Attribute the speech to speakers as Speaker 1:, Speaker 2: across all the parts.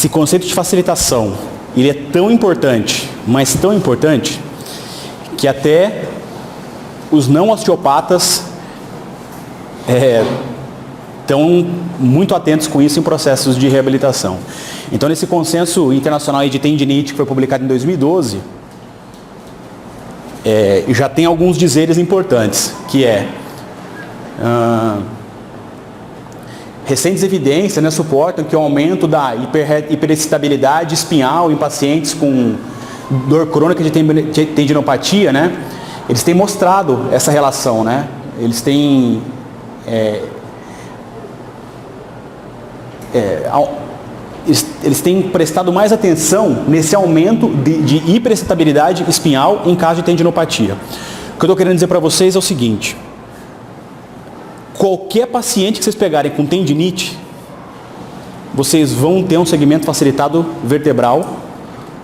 Speaker 1: esse conceito de facilitação, ele é tão importante, mas tão importante, que até os não osteopatas estão muito atentos com isso em processos de reabilitação. Então, nesse consenso internacional de tendinite, que foi publicado em 2012, já tem alguns dizeres importantes, que recentes evidências suportam que o aumento da hiperexcitabilidade espinhal em pacientes com dor crônica de tendinopatia, eles têm mostrado essa relação, eles têm eles têm prestado mais atenção nesse aumento de hiperexcitabilidade espinhal em caso de tendinopatia. O que eu estou querendo dizer para vocês é o seguinte: qualquer paciente que vocês pegarem com tendinite, vocês vão ter um segmento facilitado vertebral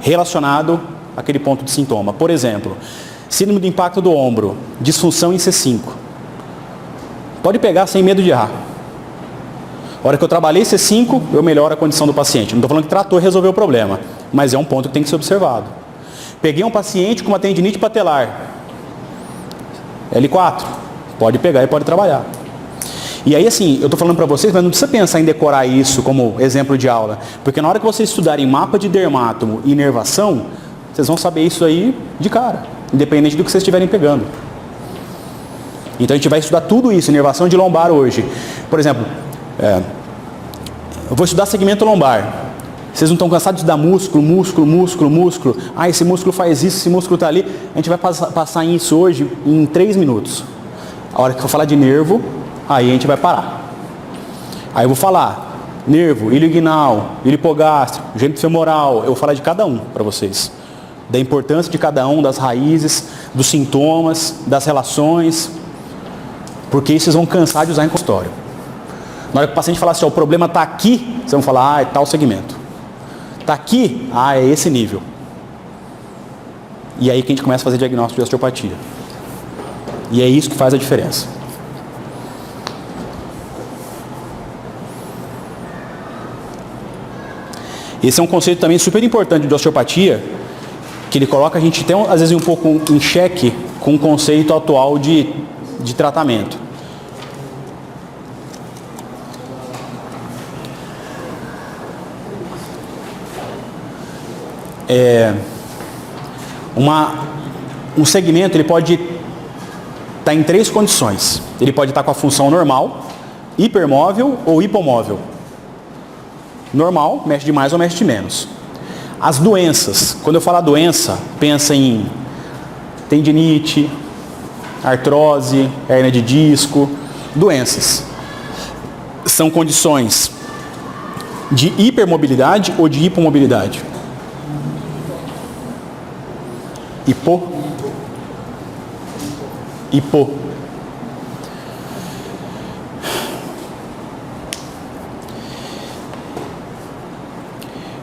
Speaker 1: relacionado àquele ponto de sintoma. Por exemplo, síndrome do impacto do ombro, disfunção em C5. Pode pegar sem medo de errar. A hora que eu trabalhei C5, eu melhoro a condição do paciente. Não estou falando que tratou e resolveu o problema, mas é um ponto que tem que ser observado. Peguei um paciente com uma tendinite patelar, L4, pode pegar e pode trabalhar. E aí, assim, eu estou falando para vocês, mas não precisa pensar em decorar isso como exemplo de aula, porque na hora que vocês estudarem mapa de dermato e inervação, vocês vão saber isso aí de cara, independente do que vocês estiverem pegando. Então a gente vai estudar tudo isso, inervação de lombar hoje. Por exemplo, eu vou estudar segmento lombar. Vocês não estão cansados de estudar músculo? Ah, esse músculo faz isso, esse músculo está ali. A gente vai passar isso hoje em 3 minutos. A hora que eu falar de nervo, aí a gente vai parar. Aí eu vou falar nervo, ilho inguinal, ilho hipogástrico, gênito femoral. Eu vou falar de cada um para vocês. Da importância de cada um, das raízes, dos sintomas, das relações. Porque isso vocês vão cansar de usar em consultório. Na hora que o paciente falar assim, o problema está aqui, vocês vão falar, é tal segmento. Está aqui, é esse nível. E aí que a gente começa a fazer diagnóstico de osteopatia. E é isso que faz a diferença. Esse é um conceito também super importante de osteopatia, que ele coloca a gente até às vezes um pouco em xeque com o conceito atual de tratamento. Um segmento ele pode estar em 3 condições. Ele pode estar com a função normal, hipermóvel ou hipomóvel. Normal, mexe de mais ou mexe de menos. As doenças, quando eu falar doença, pensa em tendinite, artrose, hérnia de disco. Doenças são condições de hipermobilidade ou de hipomobilidade? Hipo.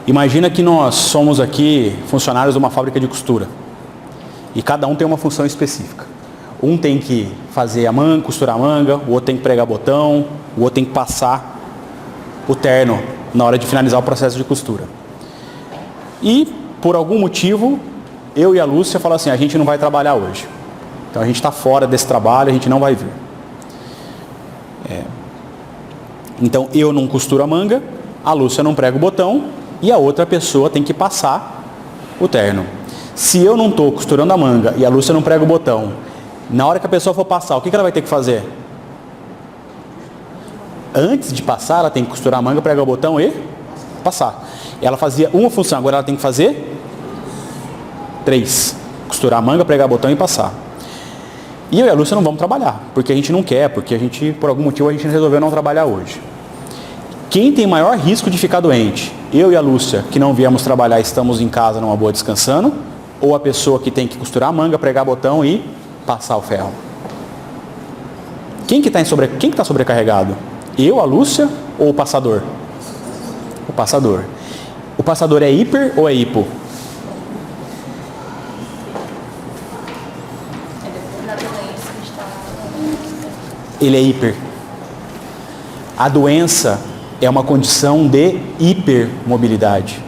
Speaker 1: Imagina que nós somos aqui funcionários de uma fábrica de costura. E cada um tem uma função específica. Um tem que fazer a manga, costurar a manga, o outro tem que pregar botão, o outro tem que passar o terno na hora de finalizar o processo de costura. E, por algum motivo, eu e a Lúcia falamos assim, a gente não vai trabalhar hoje. Então a gente está fora desse trabalho, a gente não vai vir. Então eu não costuro a manga, a Lúcia não prega o botão e a outra pessoa tem que passar o terno. Se eu não estou costurando a manga e a Lúcia não prega o botão, na hora que a pessoa for passar, o que ela vai ter que fazer? Antes de passar, ela tem que costurar a manga, pregar o botão e passar. Ela fazia uma função, agora ela tem que fazer 3. Costurar a manga, pregar o botão e passar. E eu e a Lúcia não vamos trabalhar, porque a gente não quer, porque a gente, por algum motivo, a gente resolveu não trabalhar hoje. Quem tem maior risco de ficar doente? Eu e a Lúcia, que não viemos trabalhar, estamos em casa numa boa descansando, ou a pessoa que tem que costurar a manga, pregar botão e passar o ferro? Quem que está sobrecarregado? Eu, a Lúcia ou o passador? O passador. O passador é hiper ou é hipo? Ele é hiper. A doença é uma condição de hipermobilidade.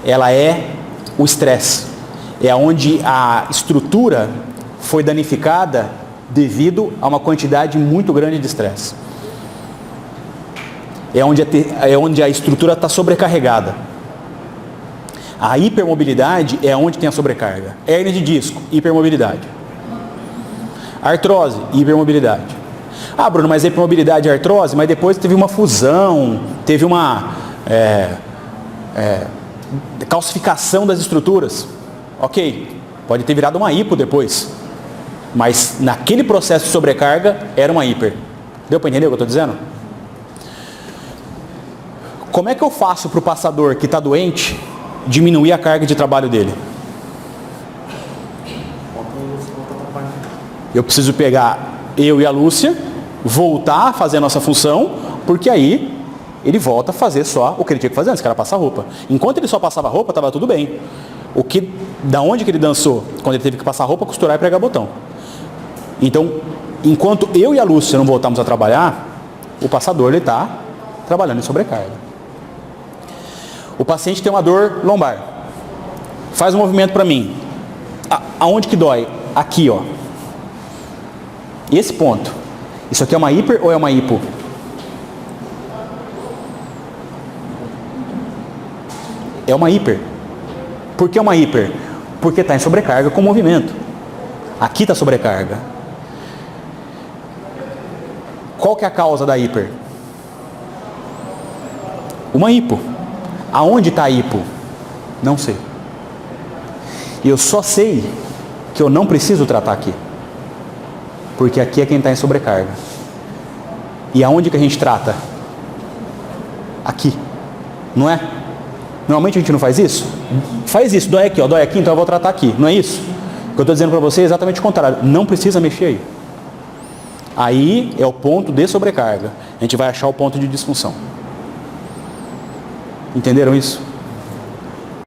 Speaker 1: Ela é o estresse. É onde a estrutura foi danificada devido a uma quantidade muito grande de estresse. É onde a estrutura está sobrecarregada. A hipermobilidade é onde tem a sobrecarga. Hérnia de disco, hipermobilidade. Artrose, hipermobilidade. Ah, Bruno, mas hipermobilidade e artrose, mas depois teve uma fusão, teve uma calcificação das estruturas. Ok, pode ter virado uma hipo depois. Mas naquele processo de sobrecarga, era uma hiper. Deu para entender o que eu estou dizendo? Como é que eu faço para o passador que está doente diminuir a carga de trabalho dele? Eu preciso pegar eu e a Lúcia, voltar a fazer a nossa função, porque aí ele volta a fazer só o que ele tinha que fazer antes, que era passar roupa. Enquanto ele só passava roupa, estava tudo bem. Da onde que ele dançou? Quando ele teve que passar roupa, costurar e pregar botão. Então, enquanto eu e a Lúcia não voltamos a trabalhar, o passador está trabalhando em sobrecarga. O paciente tem uma dor lombar. Faz um movimento para mim. Aonde que dói? Aqui, ó. Esse ponto. Isso aqui é uma hiper ou é uma hipo? É uma hiper. Por que é uma hiper? Porque está em sobrecarga com o movimento. Aqui está sobrecarga. Qual que é a causa da hiper? Uma hipo. Aonde está a hipo? Não sei. E eu só sei que eu não preciso tratar aqui. Porque aqui é quem está em sobrecarga. E aonde que a gente trata? Aqui. Não é? Normalmente a gente não faz isso? Faz isso, dói aqui, ó, dói aqui, então eu vou tratar aqui. Não é isso? O que eu estou dizendo para você é exatamente o contrário. Não precisa mexer aí. Aí é o ponto de sobrecarga. A gente vai achar o ponto de disfunção. Entenderam isso?